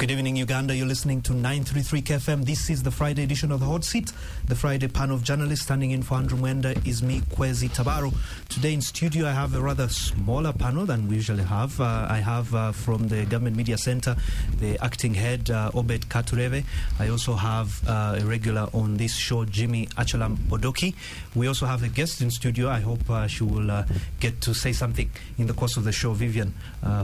Good evening, Uganda. You're listening to 933 KFM. This is the Friday edition of the Hot Seat. The Friday panel of journalists. Standing in for Andrew Mwenda is me, Kwezi Tabaro. Today in studio, I have a rather smaller panel than we usually have. I have from the Government Media Centre, the acting head, Obed Katureve. I also have a regular on this show, Jimmy Achalam Odoki. We also have a guest in studio. I hope she will get to say something in the course of the show, Vivian,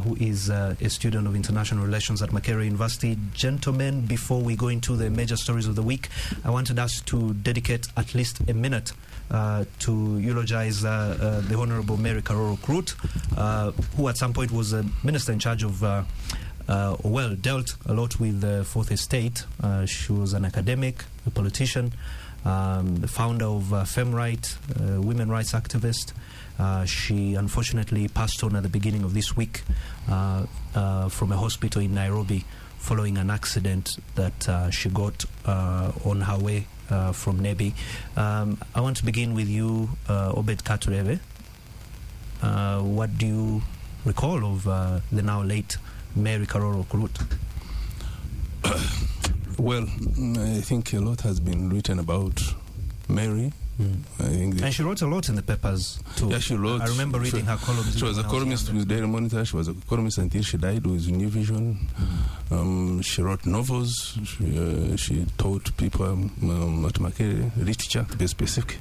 who is a student of international relations at Makerere University. Gentlemen, before we go into the major stories of the week, I wanted us to dedicate at least a minute to eulogize the Honorable Mary Karoro Krut, who at some point was a minister in charge of dealt a lot with the Fourth Estate. She was an academic, a politician, the founder of FemRight, women rights activist. She unfortunately passed on at the beginning of this week from a hospital in Nairobi following an accident that she got on her way from Nebi. I want to begin with you, Obed Katureve. What do you recall of the now late Mary Karoro Krut? Well, I think a lot has been written about Mary. I think and she wrote a lot in the papers too. Yeah, she wrote. I remember reading her columns. She was a columnist with Daily Monitor. She was a columnist until she died with New Vision. She wrote novels. She taught people at Makerere, literature to be specific.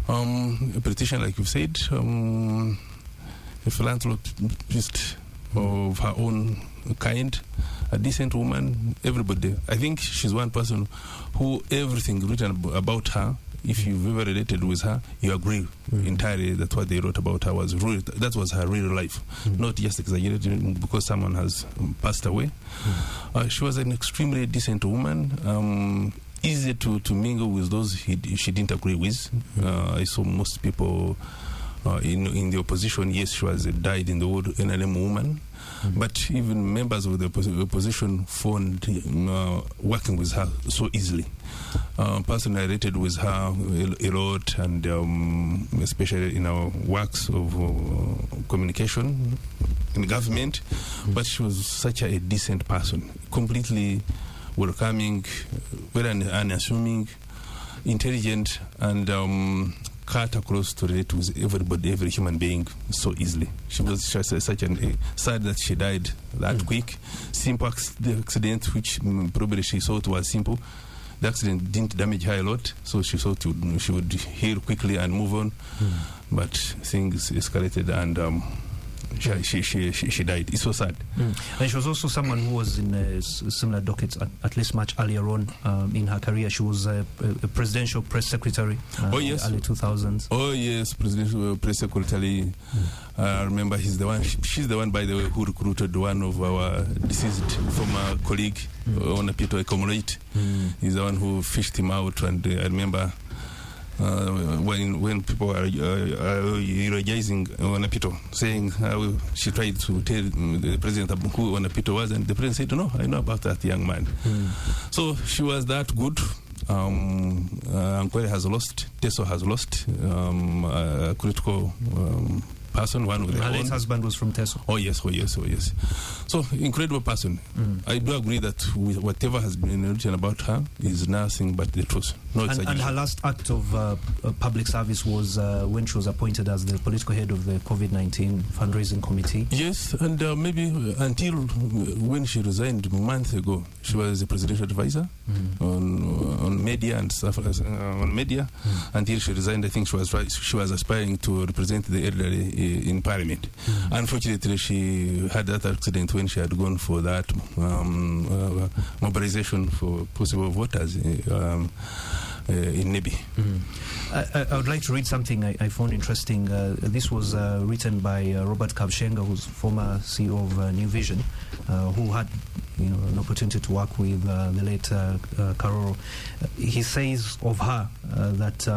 A politician, like you said, a philanthropist of her own kind, a decent woman, everybody. I think she's one person who everything written about her, if you've ever related with her, you agree entirely that what they wrote about her was real. That was her real life, not just exaggerated because someone has passed away. She was an extremely decent woman, easy to mingle with those she didn't agree with. I saw most people in the opposition. Yes, she was died in the old NLM woman. But even members of the opposition found working with her so easily. Personally, I related with her a lot, and especially in our works of communication in government. But she was such a decent person, completely welcoming, very unassuming, intelligent, and cut across to relate with everybody, every human being so easily. She was such a sad that she died that quick. Simple accident, which probably she thought was simple. The accident didn't damage her a lot, so she thought she would heal quickly and move on. But things escalated, and she died. It's so sad. And she was also someone who was in a similar docket, at least much earlier on in her career. She was a presidential press secretary in the early 2000s. Oh, yes, presidential press secretary. I remember she's the one, by the way, who recruited one of our deceased former colleague, Onapito, a comrade. He's the one who fished him out, and I remember when people are eulogizing Onapito, saying how she tried to tell the president who Onapito was, and the president said, "No, I know about that young man." So she was that good. Ankwere has lost, Teso has lost a critical person, one with her late husband was from Teso. Oh yes. So incredible person. I do agree that whatever has been written about her is nothing but the truth. No exaggeration. And her last act of public service was when she was appointed as the political head of the COVID-19 fundraising committee. Yes, and maybe until when she resigned months ago, she was a presidential advisor on media and stuff on media. Until she resigned, I think she was aspiring to represent the elderly in Parliament. Unfortunately, she had that accident when she had gone for that mobilization for possible voters in Nebi. I would like to read something I found interesting. This was written by Robert Kabshenga, who's former CEO of New Vision, who had an opportunity to work with the late Karoro. He says of her that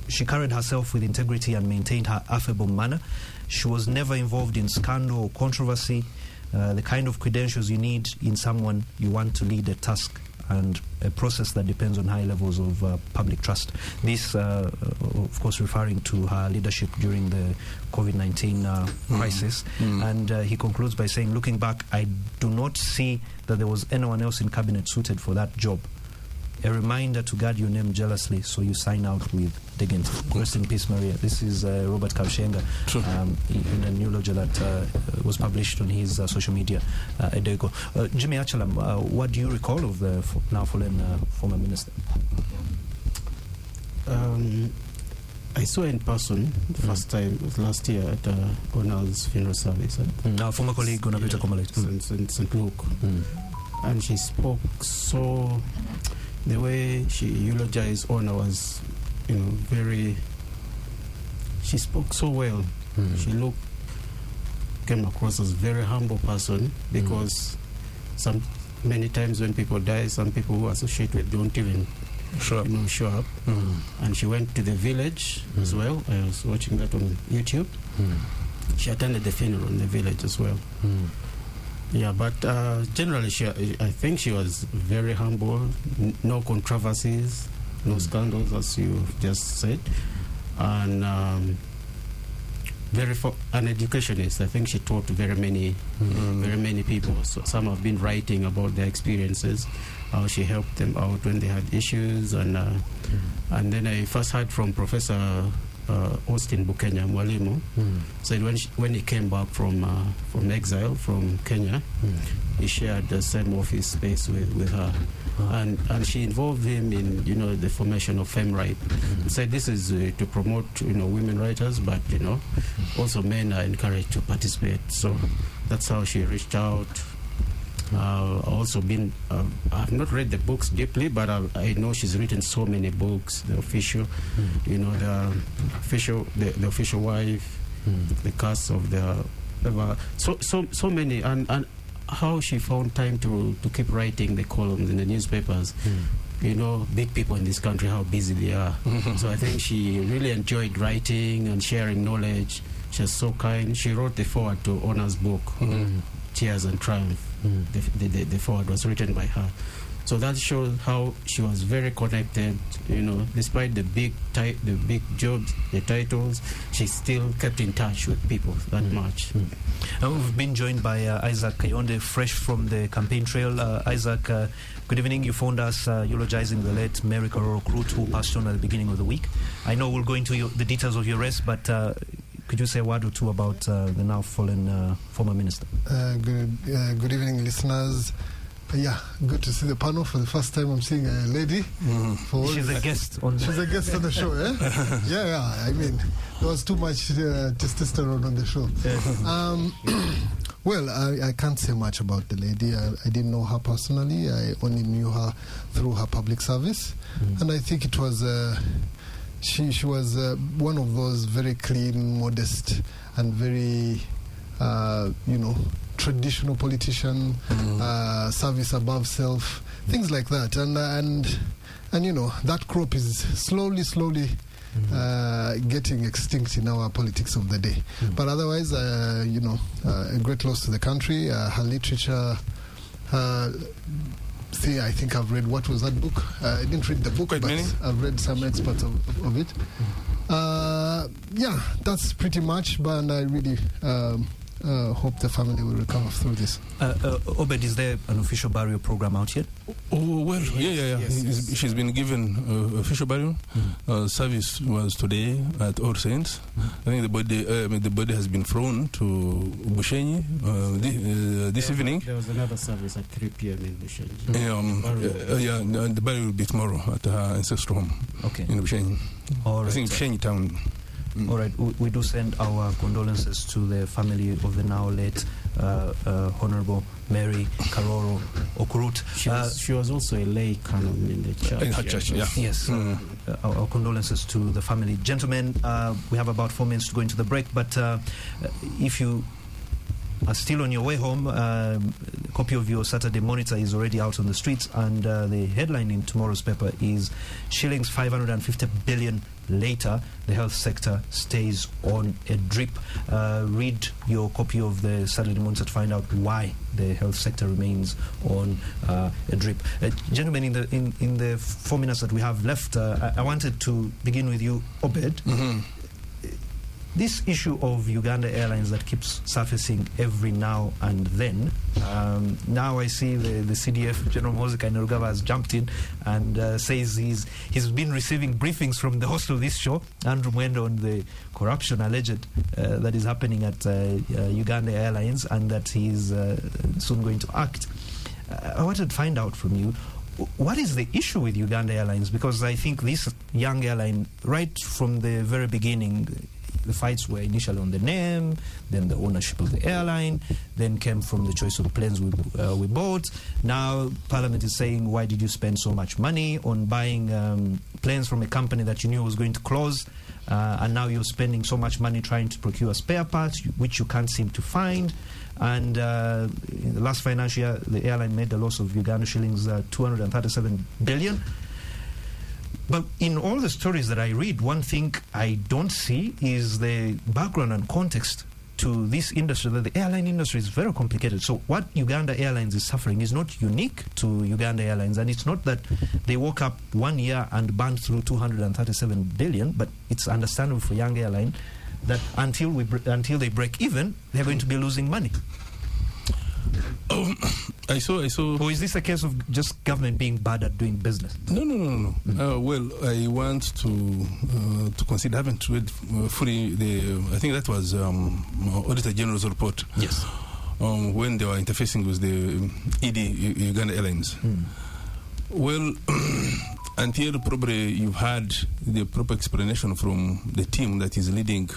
she carried herself with integrity and maintained her affable manner. She was never involved in scandal or controversy, the kind of credentials you need in someone you want to lead a task and a process that depends on high levels of public trust. This, of course, referring to her leadership during the COVID-19 crisis. And he concludes by saying, looking back, I do not see that there was anyone else in cabinet suited for that job. A reminder to guard your name jealously, so you sign out with dignity. Rest in peace, Maria. This is Robert Kabshenga in a new ledger that was published on his social media a day ago. Jimmy Achalam, what do you recall of the now fallen former minister? I saw in person the first time, it was last year at Ona's funeral service. Our former colleague, Gonabita in St. Luke. And she spoke so... The way she eulogized Ona was, very... She spoke so well. She came across as a very humble person, because many times when people die, some people who associate with don't even show up. And she went to the village as well. I was watching that on YouTube. She attended the funeral in the village as well. Yeah, but generally, I think she was very humble. No controversies, no scandals, as you just said, and an educationist. I think she taught very many people. So some have been writing about their experiences, how she helped them out when they had issues, and then I first heard from Professor Austin Bukenya Mwalimu, said when he came back from exile from Kenya, he shared the same office space with her, and she involved him in the formation of FemRight. Said this is to promote women writers, but also men are encouraged to participate. So that's how she reached out. Also been, I've not read the books deeply, but I know she's written so many books. The official, the official wife, the cast of the, so many, and how she found time to keep writing the columns in the newspapers. Big people in this country, how busy they are. So I think she really enjoyed writing and sharing knowledge. She was so kind. She wrote the foreword to Ona's book, Tears and Triumph. The foreword was written by her. So that shows how she was very connected, despite the big jobs, the titles, she still kept in touch with people that much. We've been joined by Isaac Kayonde, fresh from the campaign trail. Isaac, good evening. You phoned us eulogizing the late Mary Karoro Krut, who passed on at the beginning of the week. I know we'll go into the details of your rest, but could you say a word or two about the now fallen former minister? Good evening, listeners. Yeah, good to see the panel. For the first time, I'm seeing a lady. She's a guest on the show, eh? Yeah. I mean, there was too much testosterone on the show. Well, I can't say much about the lady. I didn't know her personally. I only knew her through her public service. And I think it was... She was one of those very clean, modest, and very, traditional politician, service above self, things like that. And that crop is slowly getting extinct in our politics of the day. But otherwise, a great loss to the country. Her literature, I think I've read, what was that book? I didn't read the book, but I've read some excerpts of it. That's pretty much, but I really hope the family will recover through this. Obed, is there an official burial program out yet? Yes. She's been given official burial. Service was today at All Saints. I think the body has been flown to Bushenyi this evening. There was another service at 3 p.m. in Bushenyi. The burial will be tomorrow at her ancestral home in Bushenyi. All right. I think Bushenyi town. All right, we do send our condolences to the family of the now late Honorable Mary Karoro Okrut. She was also a lay canon in the church. In her church, yeah. Yes. Our condolences to the family. Gentlemen, we have about 4 minutes to go into the break, but if you are still on your way home, a copy of your Saturday Monitor is already out on the streets, and the headline in tomorrow's paper is shillings 550 billion later, the health sector stays on a drip. Read your copy of the Saturday Monitor to find out why the health sector remains on a drip. Gentlemen, in the 4 minutes that we have left, I wanted to begin with you, Obed. Mm-hmm. This issue of Uganda Airlines that keeps surfacing every now and then. Now I see the CDF, General Moses Kainerugaba, has jumped in and says he's been receiving briefings from the host of this show, Andrew Mwenda, on the corruption alleged that is happening at Uganda Airlines, and that he's soon going to act. I wanted to find out from you, what is the issue with Uganda Airlines? Because I think this young airline, right from the very beginning, the fights were initially on the name, then the ownership of the airline, then came from the choice of planes we bought. Now Parliament is saying, why did you spend so much money on buying planes from a company that you knew was going to close, and now you're spending so much money trying to procure spare parts, which you can't seem to find. And in the last financial year, the airline made a loss of Uganda shillings 237 billion. But in all the stories that I read, one thing I don't see is the background and context to this industry. That the airline industry is very complicated. So what Uganda Airlines is suffering is not unique to Uganda Airlines, and it's not that they woke up one year and burned through 237 billion, but it's understandable for young airline that until they break even, they're going to be losing money. I saw. Or is this a case of just government being bad at doing business? No. Well, I want to consider. I haven't read fully I think that was Auditor General's report. Yes. When they were interfacing with the ED, Uganda Airlines. Well, until probably you've had the proper explanation from the team that is leading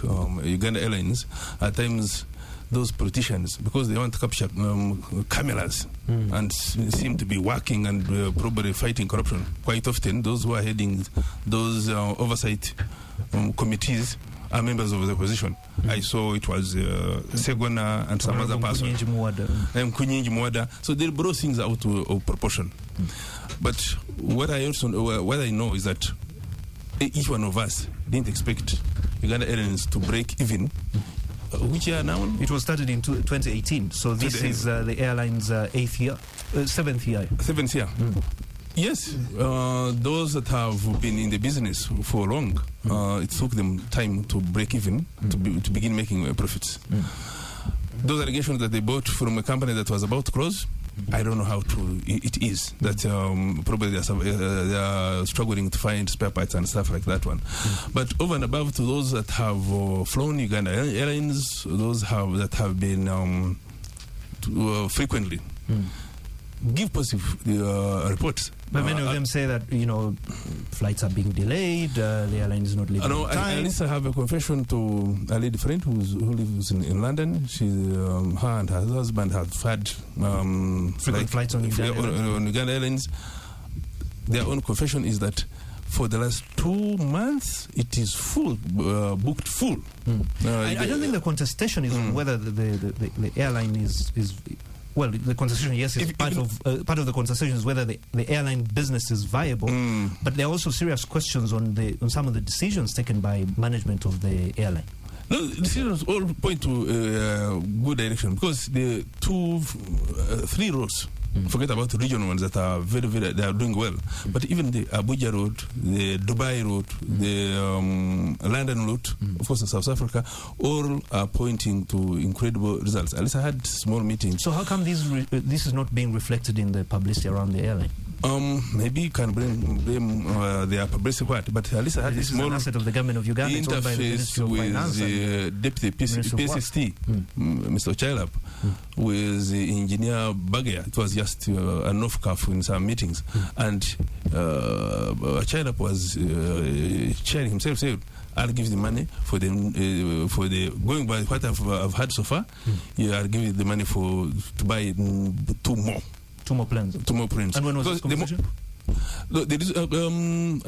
Uganda Airlines, at times those politicians, because they want to capture cameras and seem to be working and probably fighting corruption, quite often those who are heading those oversight committees are members of the opposition. I saw it was Segona and some other person. Kunyinji Mwada. So they brought things out of proportion. But what I know is that each one of us didn't expect Uganda Airlines to break even. Which year now? It was started in 2018. So this is the airline's 7th year. 7th year. Yes, those that have been in the business for long, it took them time to break even, to begin making profits. Those allegations that they bought from a company that was about to close, I don't know how true it is. That probably they are struggling to find spare parts and stuff like that one. But over and above to those that have flown Uganda Airlines, those that have been frequently, give positive reports. But many of them say that, flights are being delayed, the airline is not leaving on time. I at least have a confession to a lady friend who lives in London. Her and her husband have had frequent flights on Uganda Airlines. Their own confession is that for the last 2 months, it is full, booked full. I don't think the contestation is on whether the airline is well, the contestation, yes, is part of the contestation is whether the airline business is viable. But there are also serious questions on some of the decisions taken by management of the airline. No, decisions all point to good direction, because the 3 roads. Forget about the regional ones that are very, very, they are doing well. But even the Abuja route, the Dubai route, the London route, of course in South Africa, all are pointing to incredible results. At least I had small meetings. So how come this is not being reflected in the publicity around the airline? Maybe you can blame their publicity part, but at least I had this small is an asset of the government of Uganda. Interface with the deputy PSST, Mr. Chilap, with the engineer Bagaya. It was just an off-cuff in some meetings, and Chilap was chairing himself, said, I'll give the money for the going by what I've had so far. I'll give you the money to buy 2 more. 2 more planes. 2 more planes. And when was this conversation? Look, there is, I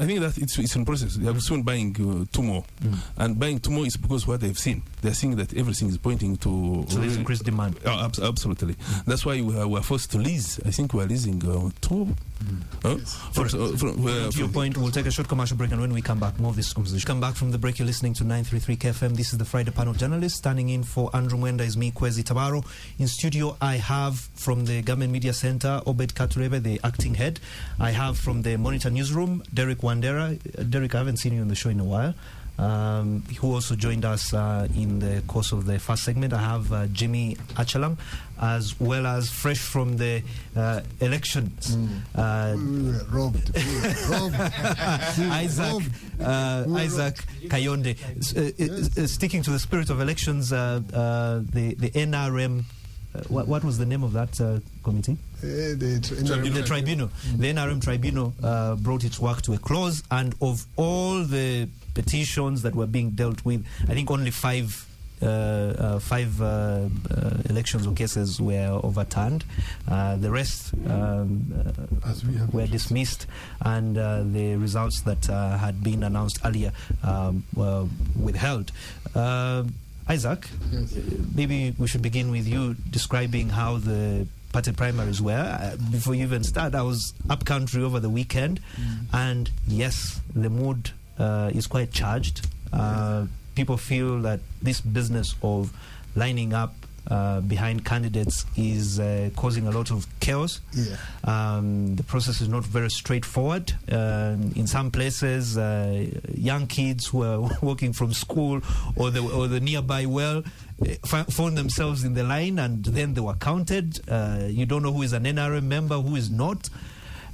think that it's in process. They are soon buying 2 more. And buying 2 more is because what they've seen. They're seeing that everything is pointing to... So there's increased demand. Absolutely. That's why we are forced to lease. I think we are leasing 2. To your point, we'll take a short commercial break, and when we come back, more of this conversation. Come back from the break, you're listening to 933 KFM. This is the Friday Panel Journalist. Standing in for Andrew Mwenda is me, Kwesi Tabaro. In studio, I have from the Government Media Center, Obed Katurebe, the acting head. I have from the Monitor Newsroom, Derek Wandera. Derek, I haven't seen you on the show in a while. Who also joined us in the course of the first segment. I have Jimmy Achalang, as well as fresh from the elections. Robbed. Isaac Kayonde. Sticking to the spirit of elections, the NRM. What was the name of that committee? The tribunal. The NRM tribunal brought its work to a close, and of all the petitions that were being dealt with, I think only 5 elections or cases were overturned. The rest were dismissed, and the results that had been announced earlier were withheld. Isaac, yes. Maybe we should begin with you describing how the party primaries were. Before you even start, I was up country over the weekend, and yes, the mood is quite charged. People feel that this business of lining up behind candidates is causing a lot of chaos. The process is not very straightforward. In some places, young kids who are walking from school or the nearby well found themselves in the line, and then they were counted. You don't know who is an NRM member, who is not.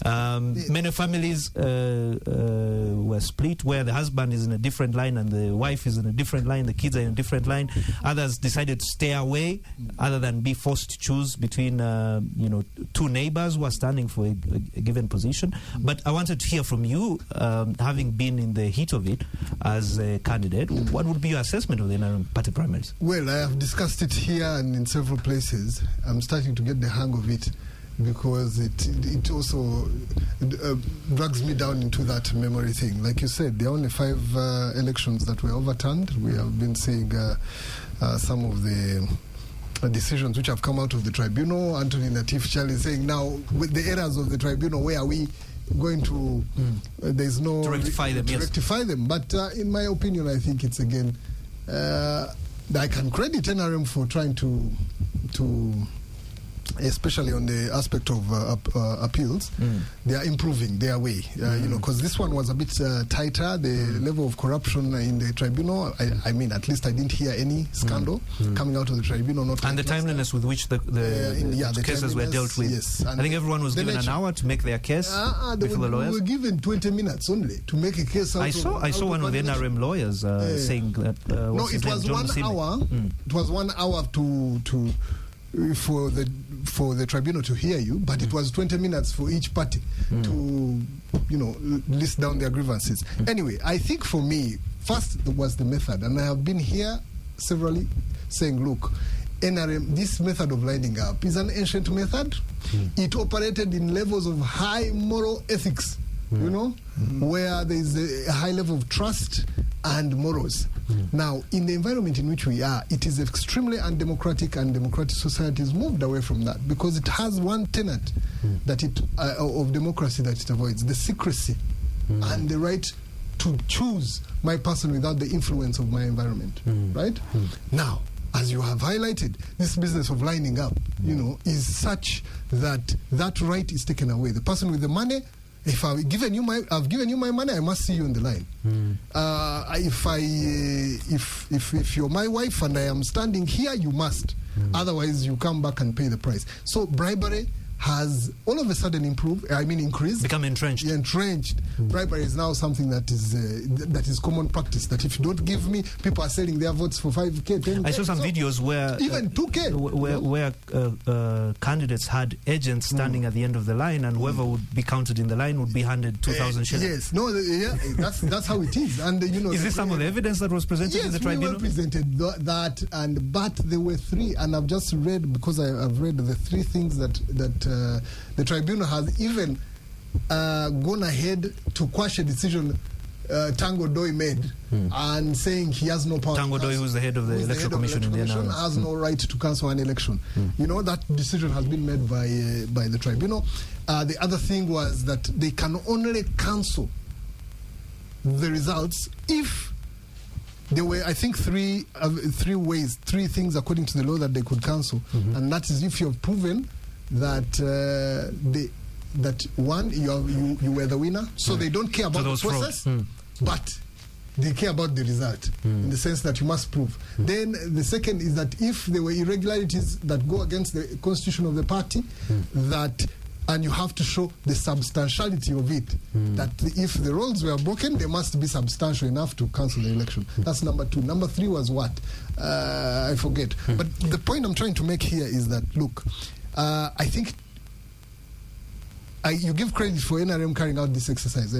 Many families were split, where the husband is in a different line and the wife is in a different line, the kids are in a different line. Others decided to stay away, other than be forced to choose between 2 neighbors who are standing for a given position. But I wanted to hear from you, having been in the heat of it as a candidate, what would be your assessment of the NRM party primaries? Well, I have discussed it here and in several places. I'm starting to get the hang of it, because it also drags me down into that memory thing. Like you said, there are only 5 elections that were overturned. We have been seeing some of the decisions which have come out of the tribunal. Anthony Natif Charlie saying, now, with the errors of the tribunal, where are we going to... there's no... To rectify them, yes. Rectify them. But in my opinion, I think it's, again... I can credit NRM for trying to especially on the aspect of appeals, they are improving their way. Because this one was a bit tighter. The level of corruption in the tribunal, I mean, at least I didn't hear any scandal coming out of the tribunal. And the timeliness with which the cases were dealt with. Yes. I think everyone was given an hour to make their case before the lawyers. We were given 20 minutes only to make a case. I saw one of the NRM lawyers saying that. No, it was 1 hour. It was 1 hour for the tribunal to hear you, but it was 20 minutes for each party to list down their grievances. Anyway, I think for me, first was the method, and I have been here severally saying, look, NRM, this method of lining up is an ancient method. It operated in levels of high moral ethics, where there is a high level of trust and morals. Now, in the environment in which we are, it is extremely undemocratic, and democratic societies moved away from that, because it has one tenet that of democracy that it avoids: the secrecy and the right to choose my person without the influence of my environment. Right? Now, as you have highlighted, this business of lining up, is such that that right is taken away. The person with the money, if I've given you my money, I must see you on the line. If you're my wife and I am standing here, you must. Otherwise, you come back and pay the price. So bribery has all of a sudden increased. Become entrenched. Yeah, entrenched. Bribery is now something that is common practice. That if you don't give me, people are selling their votes for 5K, 10K. I saw some videos where even 2K, where candidates had agents standing at the end of the line, and whoever would be counted in the line would be handed 2,000 shillings. Yes, that's how it is. And is this some of the evidence that was presented in the tribunal? Yes, we presented that, but there were 3, and I've just read, because I've read the 3 things that the tribunal has even gone ahead to quash a decision Tango Doi made and saying he has no power. Tango Doi, who's the head of the Electoral Commission in the NRM, has no right to cancel an election. You know, that decision has been made by the tribe. You know, the other thing was that they can only cancel the results if there were, I think, three things according to the law that they could cancel, and that is if you have proven that that one, you were the winner, so they don't care about the process, but they care about the result in the sense that you must prove. Then the second is that if there were irregularities that go against the constitution of the party, and you have to show the substantiality of it, that if the rules were broken, they must be substantial enough to cancel the election. That's number 2. Number 3 was what? I forget. But the point I'm trying to make here is that, look, I think you give credit for NRM carrying out this exercise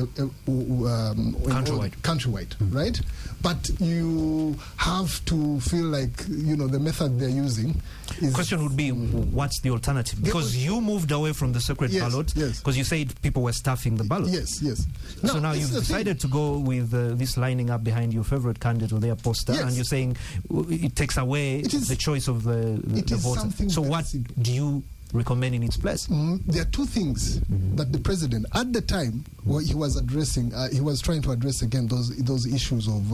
countrywide, right? But you have to feel like, you know, the method they're using is... Question would be, what's the alternative? Because you moved away from the secret ballot, because you said people were stuffing the ballot. Yes. So now you've decided to go with this lining up behind your favorite candidate or their poster, and you're saying it takes away the choice of the voter. So what do you recommend in its place? There are 2 things that the president, at the time, he was addressing. He was trying to address again those issues of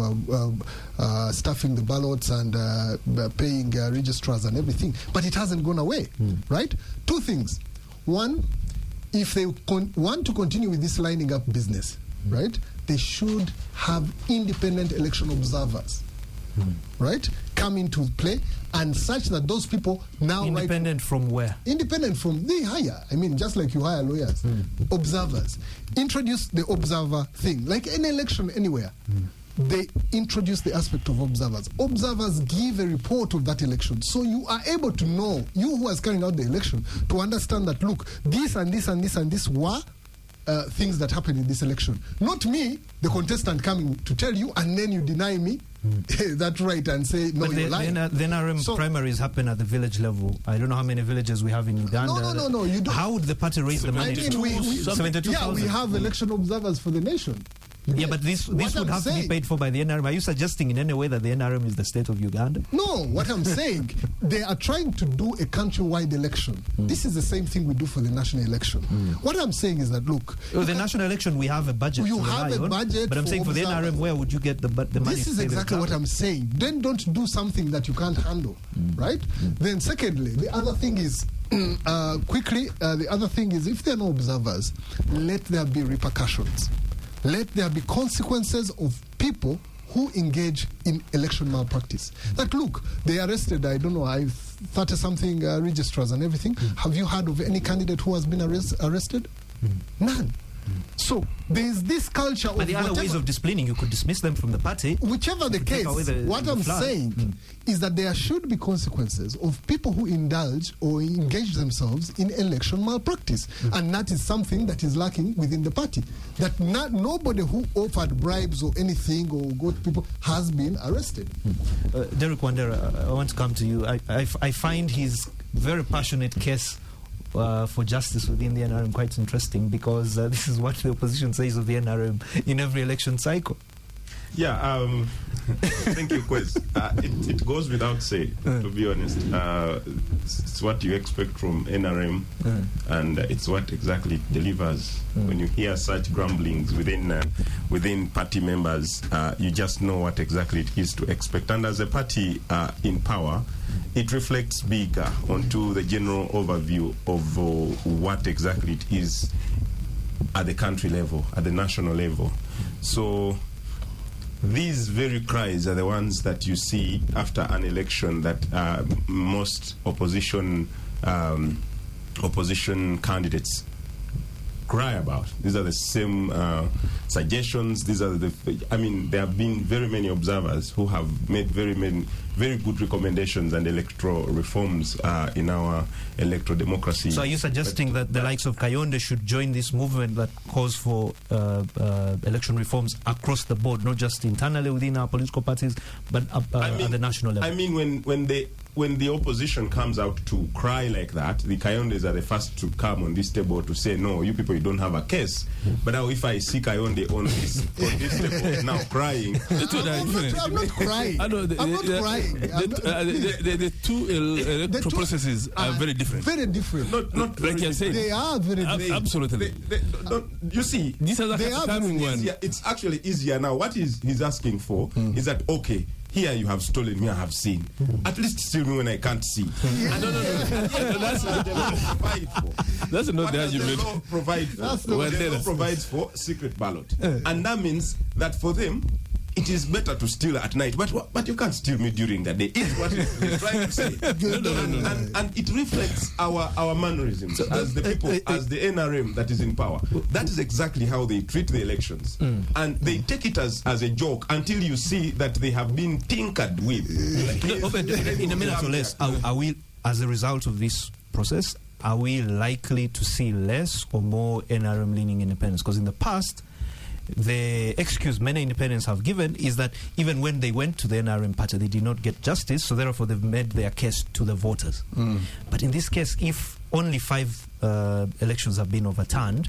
stuffing the ballots and paying registrars and everything. But it hasn't gone away, right? 2 things. One, if they want to continue with this lining up business, right, they should have independent election observers. Right, come into play, and such that those people now independent from where? Independent from they hire. I mean, just like you hire lawyers, observers. Introduce the observer thing, like any election anywhere. They introduce the aspect of observers. Observers give a report of that election, so you are able to know, you who is carrying out the election, to understand that, look, this and this and this and this were things that happened in this election. Not me, the contestant, coming to tell you, and then you deny me that right and say, no, you're lying. The NRM primaries happen at the village level. I don't know how many villages we have in Uganda. No, you don't. How would the party raise the money? 72,000. Yeah, we have election observers for the nation. Yeah, but this would have to be paid for by the NRM. Are you suggesting in any way that the NRM is the state of Uganda? No, what I'm saying, they are trying to do a countrywide election. This is the same thing we do for the national election. What I'm saying is that, look... the national election, we have a budget. You have a budget. But I'm saying for the NRM, where would you get the money? This is exactly what I'm saying. Then don't do something that you can't handle, right? Then secondly, the other thing is... the other thing is, if there are no observers, let there be repercussions. Let there be consequences of people who engage in election malpractice. That, look, they arrested, I don't know, 30-something registrars and everything. Have you heard of any candidate who has been arrested? None. So there is this culture of... But the other ways of disciplining, you could dismiss them from the party. Whichever the case, what I'm saying is that there should be consequences of people who indulge or engage themselves in election malpractice. And that is something that is lacking within the party. That nobody who offered bribes or anything or got people has been arrested. Derek Wandera, I want to come to you. I find his very passionate case for justice within the NRM quite interesting, because this is what the opposition says of the NRM in every election cycle. Yeah, thank you, Quez. It goes without saying, to be honest. It's what you expect from NRM, and it's what exactly it delivers. When you hear such grumblings within party members, you just know what exactly it is to expect. And as a party in power, it reflects bigger onto the general overview of what exactly it is at the country level, at the national level. So these very cries are the ones that you see after an election that most opposition candidates cry about. These are the same suggestions. These are there have been very many observers who have made very good recommendations and electoral reforms in our electoral democracy. So are you suggesting that the likes of Kayonde should join this movement that calls for election reforms across the board, not just internally within our political parties, but at the national level? I mean, when when the opposition comes out to cry like that, the Kayondes are the first to come on this table to say, no, you people, you don't have a case. But now if I see Kayonde on this table now crying, I'm not crying. I'm not crying. The two electoral processes are very different. Very different. Not like you're saying. They are very different. Absolutely. You see, these are the coming one. It's actually easier now. What he's asking for is that, okay, here you have stolen, here I have seen. At least steal me when I can't see. No. That's not the argument. The law provides for secret ballot. And that means that for them, it is better to steal at night. But you can't steal me during the day. Is what he's trying to say. And it reflects our mannerisms as the people, as the NRM that is in power. That is exactly how they treat the elections. And they take it as a joke until you see that they have been tinkered with. In a minute or less, are we, as a result of this process, are we likely to see less or more NRM leaning independence? Because in the past, the excuse many independents have given is that even when they went to the NRM party, they did not get justice, so therefore they've made their case to the voters. But in this case, if only 5 elections have been overturned,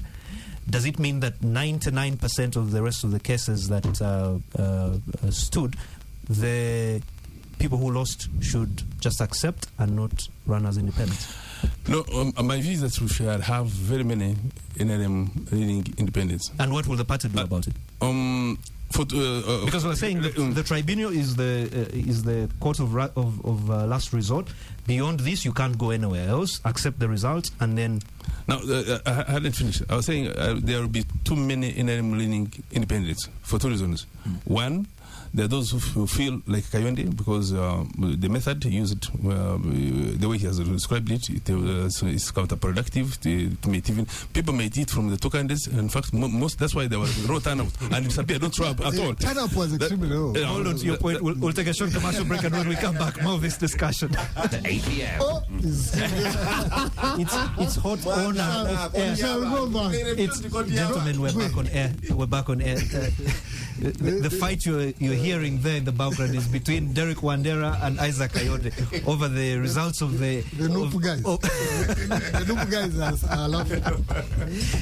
does it mean that 99% of the rest of the cases that stood, the people who lost should just accept and not run as independents? No, my view is that we should have very many NRM leading independents. And what will the party do about it? Because we're saying that the tribunal is the court of last resort. Beyond this, you can't go anywhere else, accept the results, and then... Now, I hadn't finished. I was saying there will be too many NRM leading independents for 2 reasons. One, there are those who feel like Kayonde because the method used, the way he has described it, it's counterproductive. People may eat from the 2 candidates. In fact, most that's why there was low turnout and disappeared. Don't show up at all. Turnout was extremely low. Hold on to your point. We'll take a short commercial break, and when we come back, more of this discussion. The APM. It's hot on air. Gentlemen, we're back on air. We're back on air. The fight you're hearing there in the background is between Derek Wandera and Isaac Kayonde over the results of the Noob guys. The Noob guys are laughing.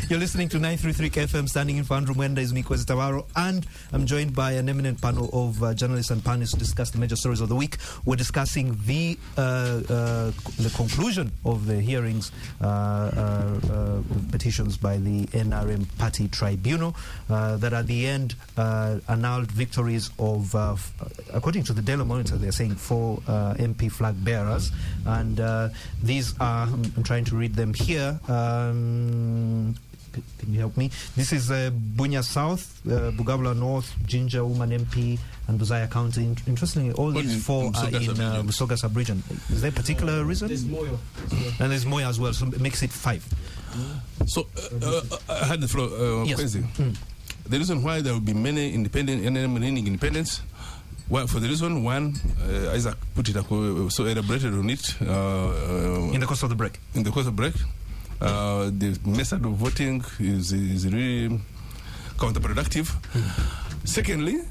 You're listening to 933 KFM. Standing in for Andrew Mwenda is me, Kwezi Tawaro, and I'm joined by an eminent panel of journalists and panelists to discuss the major stories of the week. We're discussing the conclusion of the hearings, petitions by the NRM Party Tribunal that at the end annulled victories of, according to the Daily Monitor, they're saying 4 MP flag bearers, and these are, I'm trying to read them here. Can you help me? This is Bunya South, Bugabula North, Jinja Woman MP, and Buzaya County. Interestingly, all these 4 are in Busoga sub-region. Is there a particular reason? There's Moyo. And there's Moyo as well, so it makes it 5. So, I had the floor, yes. The reason why there will be many independent NRM leaning independents, well, for the reason, one, Isaac put it so elaborated on it. In the course of the break. In the course of the break. The method of voting is really counterproductive. Secondly,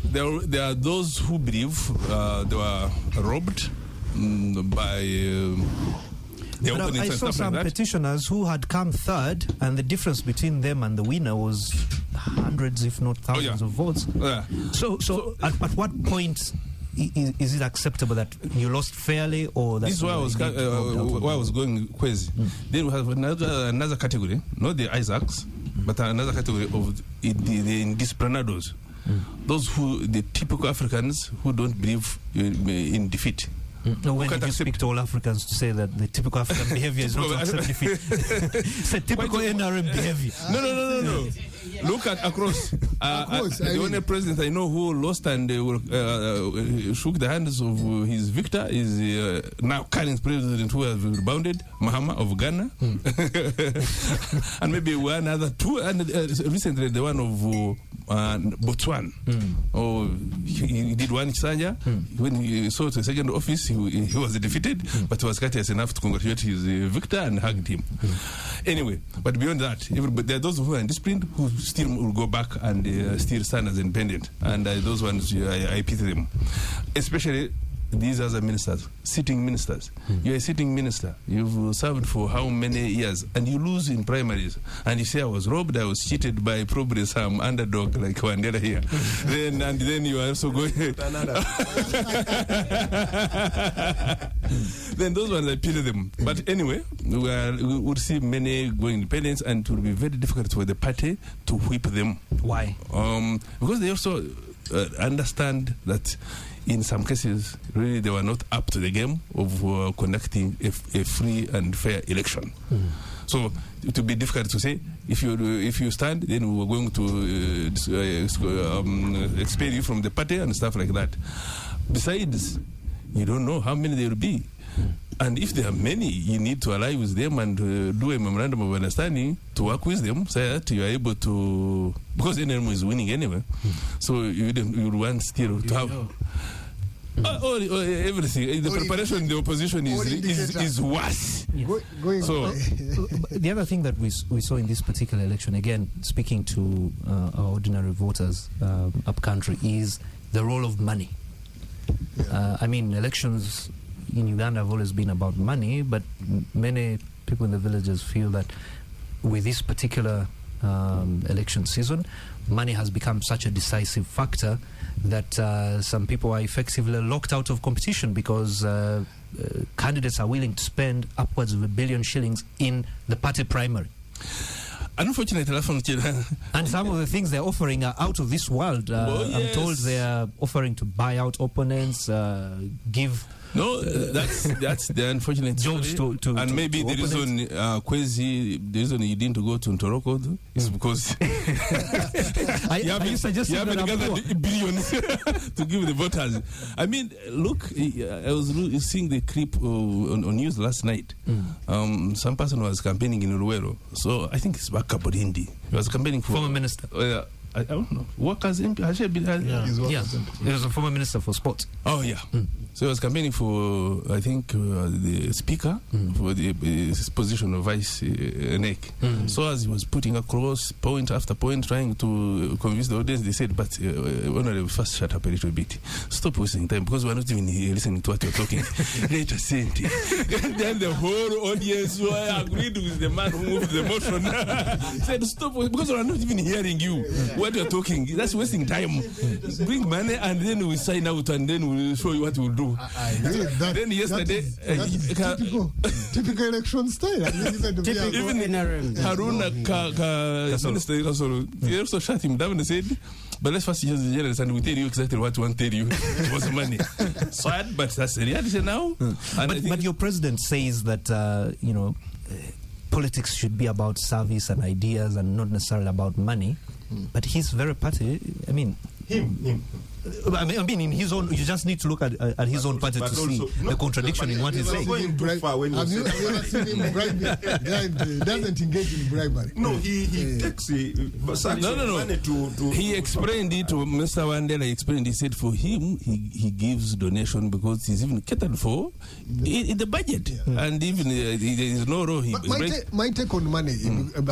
there are those who believe they were robbed by... But I saw some petitioners who had come third, and the difference between them and the winner was hundreds, if not thousands, of votes. So at what point is it acceptable that you lost fairly, or that? This is why I was going crazy. Then we have another category, not the Isaacs, but another category of the indisciplinados. Those who, the typical Africans who don't believe in defeat. No, when did you speak to all Africans to say that the typical African behavior is not to accept defeat? It's a typical NRM behavior. No. Look at across. The only president I know who lost and shook the hands of his victor is now current president who has rebounded, Mahama of Ghana. And maybe one other 2, and recently the one of Botswana. He did one Sanya. When he saw the second office, he was defeated, but he was courteous enough to congratulate his victor and hugged him. Anyway, but beyond that, there are those who are indisciplined who still will go back and still stand as independent, and those ones I pity them, especially these other ministers, sitting ministers. You're a sitting minister. You've served for how many years? And you lose in primaries. And you say, I was robbed, I was cheated by probably some underdog like Wandera here. then you are also going... Then those ones, I pity them. But anyway, we would see many going independent, and it would be very difficult for the party to whip them. Why? Because they also understand that in some cases, really, they were not up to the game of conducting a free and fair election. So it would be difficult to say, if you stand, then we're going to expel you from the party and stuff like that. Besides, you don't know how many there will be. And if there are many, you need to ally with them and do a memorandum of understanding to work with them so that you are able to... Because NRM is winning anyway. So you want still to have... everything. The preparation in the opposition is worse. Yes. So the other thing that we saw in this particular election, again, speaking to our ordinary voters up country, is the role of money. I mean, elections in Uganda have always been about money, but many people in the villages feel that with this particular election season, money has become such a decisive factor that some people are effectively locked out of competition because candidates are willing to spend upwards of 1 billion shillings in the party primary. Unfortunately, and some of the things they're offering are out of this world. I'm told they are offering to buy out opponents, give... No, that's the unfortunate jobs story. And maybe the reason the reason you didn't go to Ntoroko is because you haven't gathered billions to give the voters. I mean, look, I was seeing the clip on news last night. Some person was campaigning in Ruwero. So I think it's Bakabodindi. He was campaigning for... Former minister. I don't know. Workers MP. Has she been? He was a former minister for sport. Oh, yeah. So he was campaigning for, I think, the speaker for his position of vice NEC. So as he was putting across point after point, trying to convince the audience, they said, but Honorable, first shut up a little bit. Stop wasting time, because we're not even listening to what you're talking. Let us say it. And then the whole audience who agreed with the man who moved the motion said, stop, because we're not even hearing you. What you're talking, that's wasting time. Bring money and then we sign out and then we'll show you what we'll do. Then yesterday, typical election style. Even Haruna, minister, he also shut him down and said, but let's first use the journalists and we tell you exactly what we want to tell you. It was money. Sad, but that's the reality now. But your president says that, politics should be about service and ideas and not necessarily about money. But his very party, I mean... Him. I mean, in his own, you just need to look at his own party to see the contradiction in what he's saying. Have you ever seen him bribe? Doesn't engage in bribery. No, he takes money to... He explained it to Mr. Wandela. He explained, he said for him, he gives donation because he's even catered for in the budget. And even there is no role. My take on money,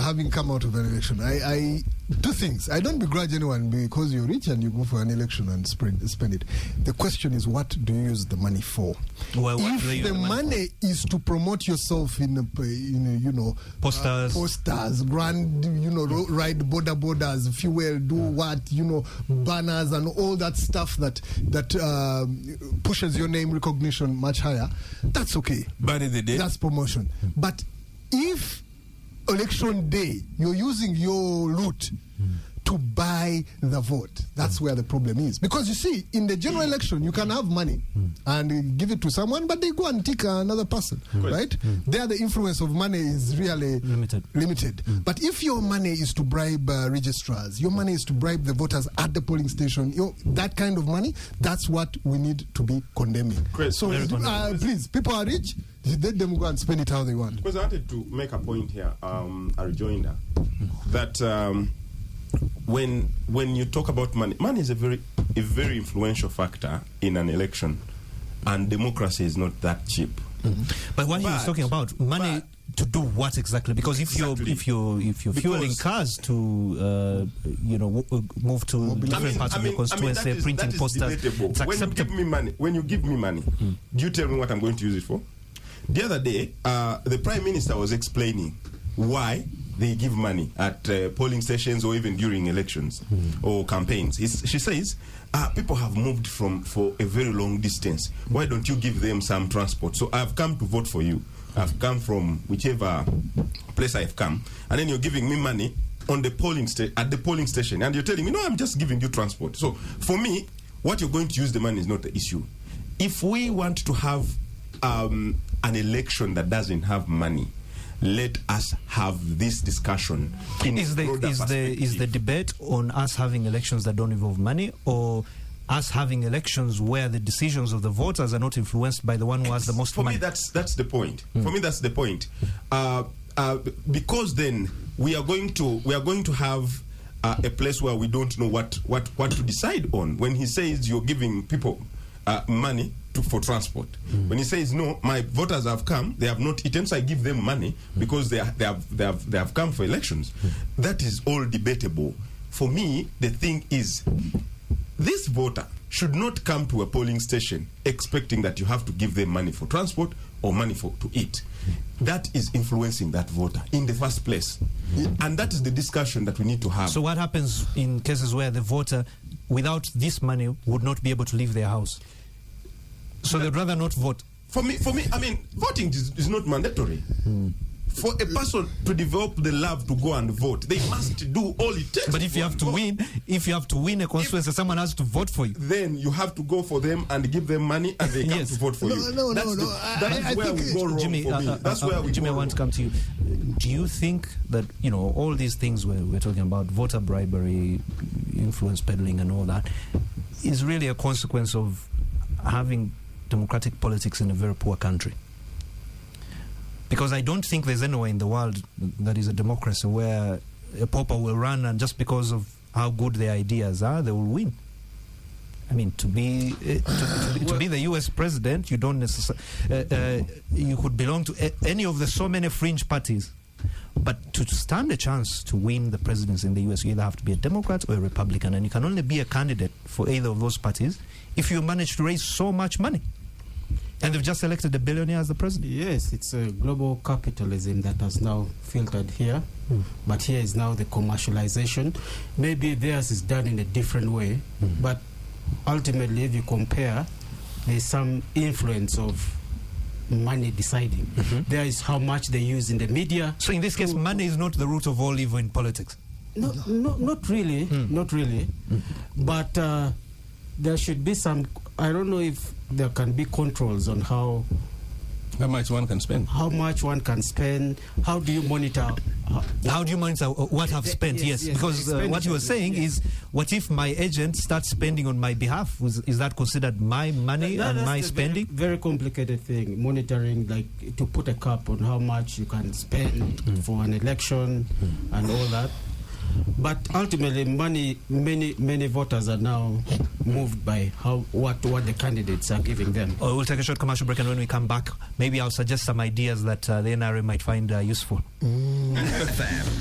having come out of an election, I two things. I don't begrudge anyone because you're rich and you go for an election and spend it. The question is, what do you use the money for? Well, if the money is to promote yourself in posters, grand, ride borders, fuel, do what, banners and all that stuff that pushes your name recognition much higher, that's okay. But in the day, that's promotion. But if election day you're using your loot to buy the vote, that's where the problem is. Because you see, in the general election, you can have money and give it to someone, but they go and take another person, right? There, the influence of money is really limited. But if your money is to bribe registrars, your money is to bribe the voters at the polling station, that kind of money, that's what we need to be condemning. So please, people are rich, let them go and spend it how they want. Because I wanted to make a point here, a rejoinder, that when you talk about money is a very influential factor in an election, and democracy is not that cheap. But what he was talking about, money To do what exactly? Because if you're fueling cars to move to different parts of your constituency, printing posters, it's acceptable. When you give me money, do you tell me what I'm going to use it for? The other day, the Prime Minister was explaining why they give money at polling stations or even during elections or campaigns. She says, people have moved for a very long distance. Why don't you give them some transport? So I've come to vote for you. I've come from whichever place I've come, and then you're giving me money on the at the polling station, and you're telling me, no, I'm just giving you transport. So for me, what you're going to use the money is not the issue. If we want to have an election that doesn't have money, let us have this discussion. Is the debate on us having elections that don't involve money, or us having elections where the decisions of the voters are not influenced by the one who has the most money? For me, that's the point. For me, that's the point. Because then we are going to have a place where we don't know what to decide on. When he says you're giving people money for transport, when he says no, my voters have come, they have not eaten, so I give them money because they have come for elections. That is all debatable. For me, the thing is, this voter should not come to a polling station expecting that you have to give them money for transport or money to eat. That is influencing that voter in the first place. And that is the discussion that we need to have. So what happens in cases where the voter, without this money, would not be able to leave their house? So they'd rather not vote. For me, I mean, voting is not mandatory. For a person to develop the love to go and vote, they must do all it takes. But if you have to win a constituency, someone has to vote for you. Then you have to go for them and give them money, and they come to vote for you. No. That's where we go wrong, Jimmy, for me. That's where we Jimmy, go I want to come to you. Do you think that, all these things we're talking about, voter bribery, influence peddling and all that, is really a consequence of having democratic politics in a very poor country? Because I don't think there's anywhere in the world that is a democracy where a pauper will run, and just because of how good their ideas are, they will win. I mean, to be the U.S. president, you don't necessarily you could belong to any of the so many fringe parties, but to stand a chance to win the presidency in the U.S., you either have to be a Democrat or a Republican, and you can only be a candidate for either of those parties if you manage to raise so much money. And they've just elected a billionaire as the president. Yes, it's a global capitalism that has now filtered here. But here is now the commercialization. Maybe theirs is done in a different way. But ultimately, if you compare, there's some influence of money deciding. There is how much they use in the media. So in this case, money is not the root of all evil in politics? No, not really. Not really. But there should be some... I don't know if there can be controls on how much one can spend. How much one can spend. How do you monitor? How do you monitor what I've spent? Yes, because what you were saying is, what if my agent starts spending on my behalf? Is that considered my money and my spending? Very complicated thing. Monitoring, like to put a cap on how much you can spend for an election and all that. But ultimately, many voters are now moved by what the candidates are giving them. We'll take a short commercial break, and when we come back, maybe I'll suggest some ideas that the NRA might find useful.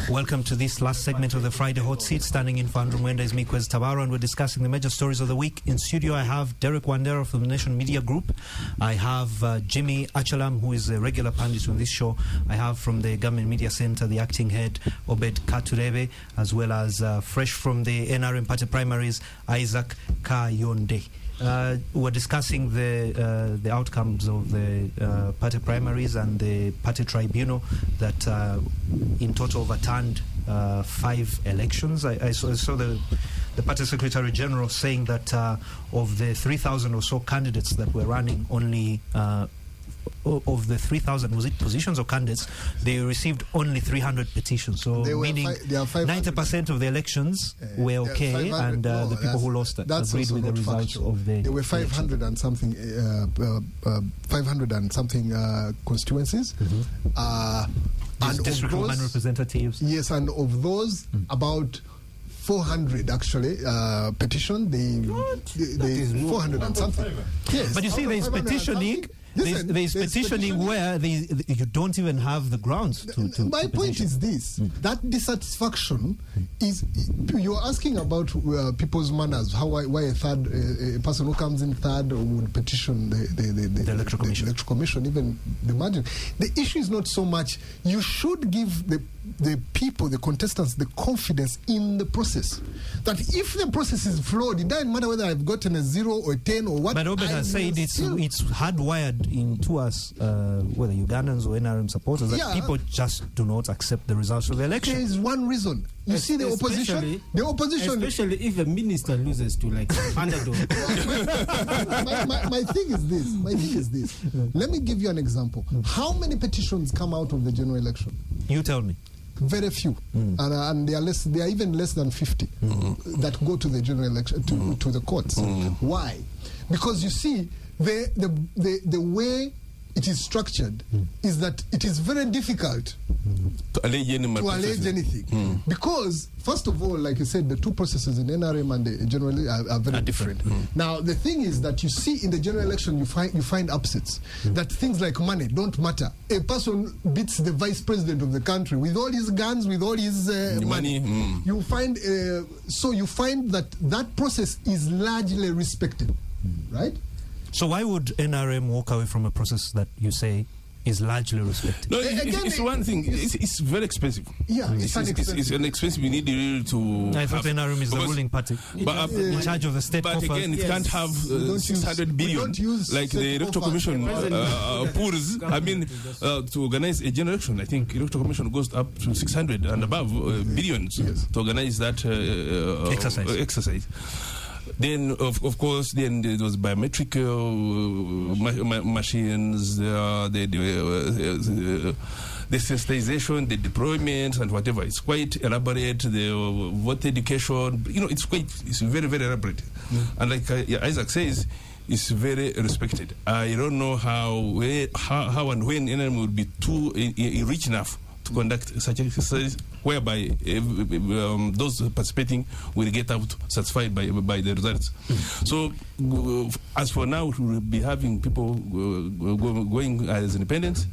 Welcome to this last segment of the Friday Hot Seat. Standing in for Andrew Mwenda is me, Kwezi Tabaro, and we're discussing the major stories of the week. In studio, I have Derek Wandera from the Nation Media Group. I have Jimmy Achalam, who is a regular panelist on this show. I have from the Government Media Center, the acting head, Obed Katurebe, as well as fresh from the NRM party primaries, Isaac Kayonde. We're discussing the outcomes of the party primaries and the party tribunal that in total overturned 5 elections. I saw the party secretary general saying that of the 3,000 or so candidates that were running, only of the 3,000, was it positions or candidates, they received only 300 petitions. So meaning 90% of the elections were okay, and the people who lost agreed with the results of the. There were 500 and something, 500 and something constituencies. And district women representatives. Yes, and of those, about 400 actually petitioned. They 400 and something. Yes, but you see, there is petitioning. there's petitioning where you don't even have the grounds to my point is this: that dissatisfaction is, you're asking about people's manners. Why a person who comes in third would petition the electoral commission, even the margin. The issue is not so much. You should give the people, the contestants, the confidence in the process. That if the process is flawed, it doesn't matter whether I've gotten a 0 or a 10 or what. But Robert has said it's hardwired into us, whether Ugandans or NRM supporters, that people just do not accept the results of the election. There is one reason. You see the opposition. Especially if a minister loses to like underdog. my thing is this. Let me give you an example. How many petitions come out of the general election? You tell me. Very few, and they are even less than 50 that go to the general election to the courts. Why? Because you see, the way it is structured is that it is very difficult to allege anything. Because, first of all, like you said, the two processes in NRM and the general are very different. Now, the thing is that you see in the general election, you find upsets. That things like money don't matter. A person beats the vice president of the country with all his guns, with all his money. You find that process is largely respected, right? So why would NRM walk away from a process that you say is largely respected? No, it's one thing. It's very expensive. Yeah, it's an expensive. You need to. I thought NRM is the ruling party, but in charge of the state. But again, it can't have 600 billion like the electoral commission pours. I mean, to organize a general election, I think electoral commission goes up to 600 and above billions to organize that exercise. Then, of course, then there was biometric machines, the sensitization, the deployment, and whatever. It's quite elaborate. The voter education, it's very, very elaborate. And like Isaac says, it's very respected. I don't know how and when NRM will be too rich enough to conduct such exercise whereby those participating will get out satisfied by the results. So as for now, we will be having people going as independents,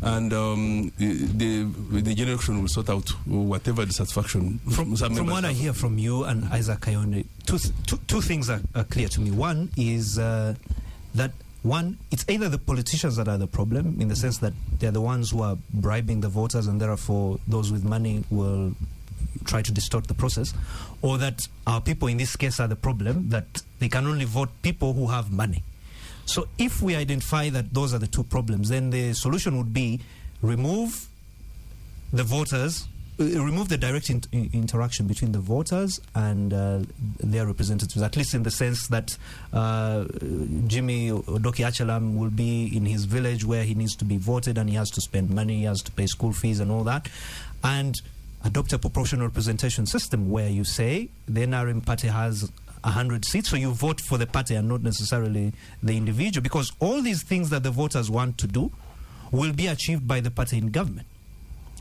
and the general election will sort out whatever dissatisfaction. From what I hear from you and Isaac Kayonde, two things are clear to me. One is that it's either the politicians that are the problem, in the sense that they're the ones who are bribing the voters, and therefore those with money will try to distort the process, or that our people in this case are the problem, that they can only vote people who have money. So if we identify that those are the two problems, then the solution would be remove the voters, remove the direct interaction between the voters and their representatives, at least in the sense that Jimmy Odoki Achelam will be in his village where he needs to be voted, and he has to spend money, he has to pay school fees and all that, and adopt a proportional representation system where you say the NRM party has 100 seats, so you vote for the party and not necessarily the individual, because all these things that the voters want to do will be achieved by the party in government.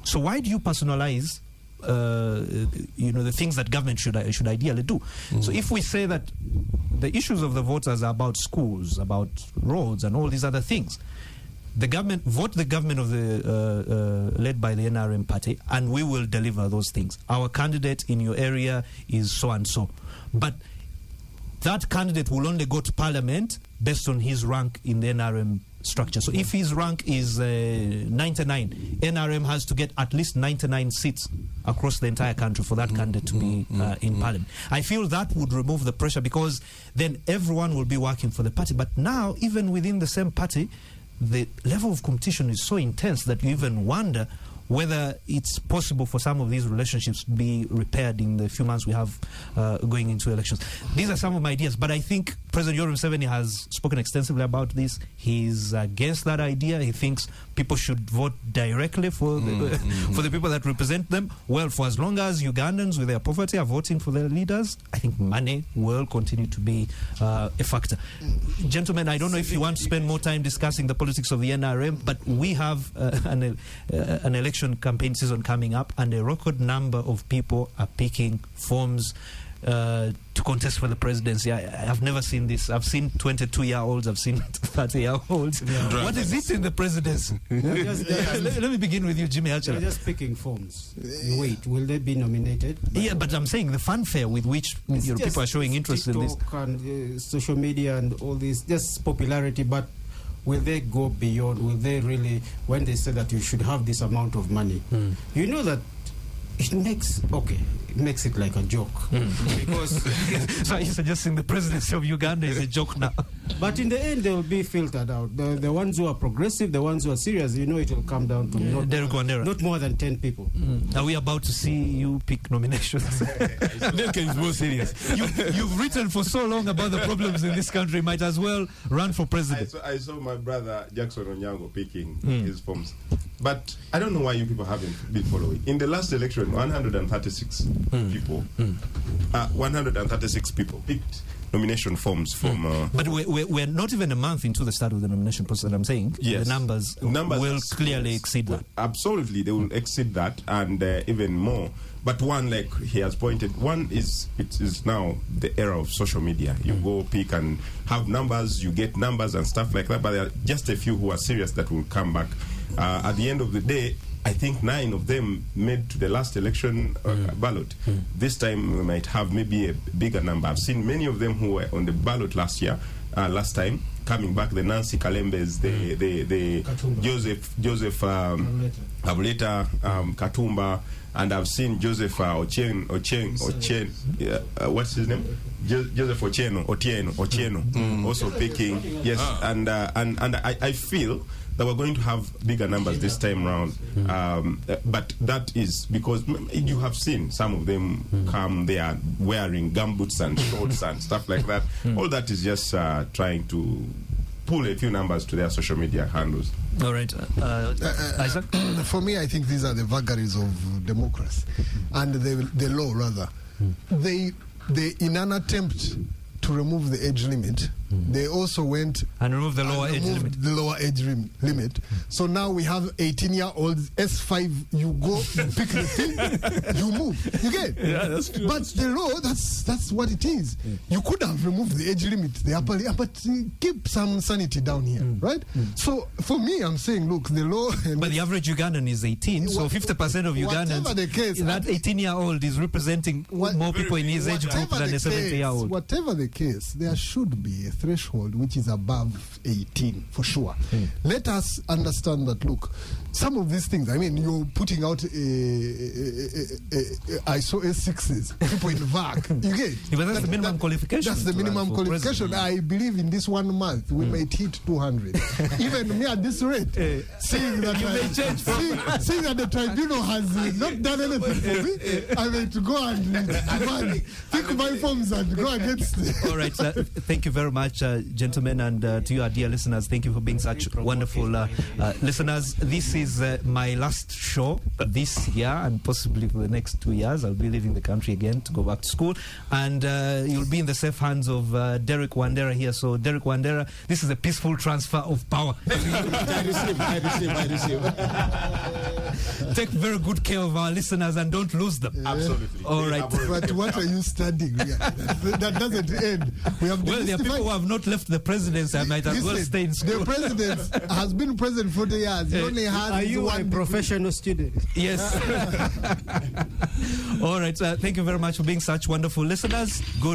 So why do you personalize, the things that government should ideally do? So if we say that the issues of the voters are about schools, about roads, and all these other things, the government vote the government of the led by the NRM party, and we will deliver those things. Our candidate in your area is so and so, but that candidate will only go to parliament based on his rank in the NRM structure. So if his rank is 99, NRM has to get at least 99 seats across the entire country for that candidate to be in parliament. I feel that would remove the pressure, because then everyone will be working for the party. But now, even within the same party, the level of competition is so intense that you even wonder whether it's possible for some of these relationships to be repaired in the few months we have going into elections. These are some of my ideas, but I think President Yoweri Museveni has spoken extensively about this. He's against that idea. He thinks people should vote directly for the people that represent them. Well, for as long as Ugandans with their poverty are voting for their leaders, I think money will continue to be a factor. Gentlemen, I don't know if you want to spend more time discussing the politics of the NRM, but we have an election campaign season coming up, and a record number of people are picking forms to contest for the presidency. I've never seen this. I've seen 22-year-olds. I've seen 30-year-olds. Yeah. What is it in the presidency? Let me begin with you, Jimmy They're Achala. just picking forms. You wait, will they be nominated? Yeah, but I'm saying the fanfare with which people are showing interest in this. TikTok and social media and all this, just popularity, but will they go beyond? Will they really, when they say that you should have this amount of money, you know that it makes it like a joke. Because So you're suggesting the presidency of Uganda is a joke now? but in the end, they will be filtered out. The ones who are progressive, the ones who are serious, you know, it will come down to Derek Wandera. not more than 10 people. Are we about to see you pick nominations? Derek is more serious. You've written for so long about the problems in this country. Might as well run for president. I saw my brother Jackson Onyango picking his forms. But I don't know why you people haven't been following. In the last election, 136 people, 136 people picked nomination forms from. But we're not even a month into the start of the nomination process. I'm saying Yes. the numbers will clearly exceed that. Absolutely, they will exceed that and even more. But one, like he has pointed, it is now the era of social media. You go pick and have numbers, you get numbers and stuff like that. But there are just a few who are serious that will come back. At the end of the day, I think 9 of them made to the last election ballot. This time we might have maybe a bigger number. I've seen many of them who were on the ballot last time, coming back. The Nancy Kalembes, the Joseph Abuleta, Katumba, and I've seen Joseph Ochen, what's his name? Joseph Otieno, also picking. Yes, and I feel that we're going to have bigger numbers this time around. But that is because you have seen some of them come, they are wearing gumboots and shorts and stuff like that. All that is just trying to pull a few numbers to their social media handles. All right. Isaac? For me, I think these are the vagaries of democracy and the law, rather. They, in an attempt to remove the age limit, they also went and remove the lower age limit. The lower age limit. So now we have 18-year-olds, S5, you go, you pick the thing, you move. You get? Yeah, that's true. But the law, that's what it is. You could have removed the age limit, the upper limit, but keep some sanity down here, right? So for me, I'm saying, look, the law... But the average Ugandan is 18, so 50% of Ugandans, whatever the case, that 18-year-old is representing more people in his age group than a 70-year-old. Whatever the case, there should be a threshold which is above 18 for sure. Let us understand that, look, some of these things, I mean, you're putting out I saw S6s, people in VAC, you get? Yeah, but that's the minimum qualification. That's the minimum qualification. President. I believe in this 1 month we might hit 200. Even me at this rate, seeing that seeing that the tribunal has not done anything for me, I may to go and pick my forms and go against All right, thank you very much, gentlemen, and to you, our dear listeners, thank you for being such wonderful listeners. This is my last show this year, and possibly for the next 2 years. I'll be leaving the country again to go back to school, and you'll be in the safe hands of Derek Wandera here. So, Derek Wandera, this is a peaceful transfer of power. I receive. Take very good care of our listeners and don't lose them. Absolutely. All right. But what are you studying? That doesn't end. We have Well, there are people who have not left the presidency. I might as well stay in school. The president has been president for 40 years. He only has Are you one a professional student? Yes. All right. Thank you very much for being such wonderful listeners. Good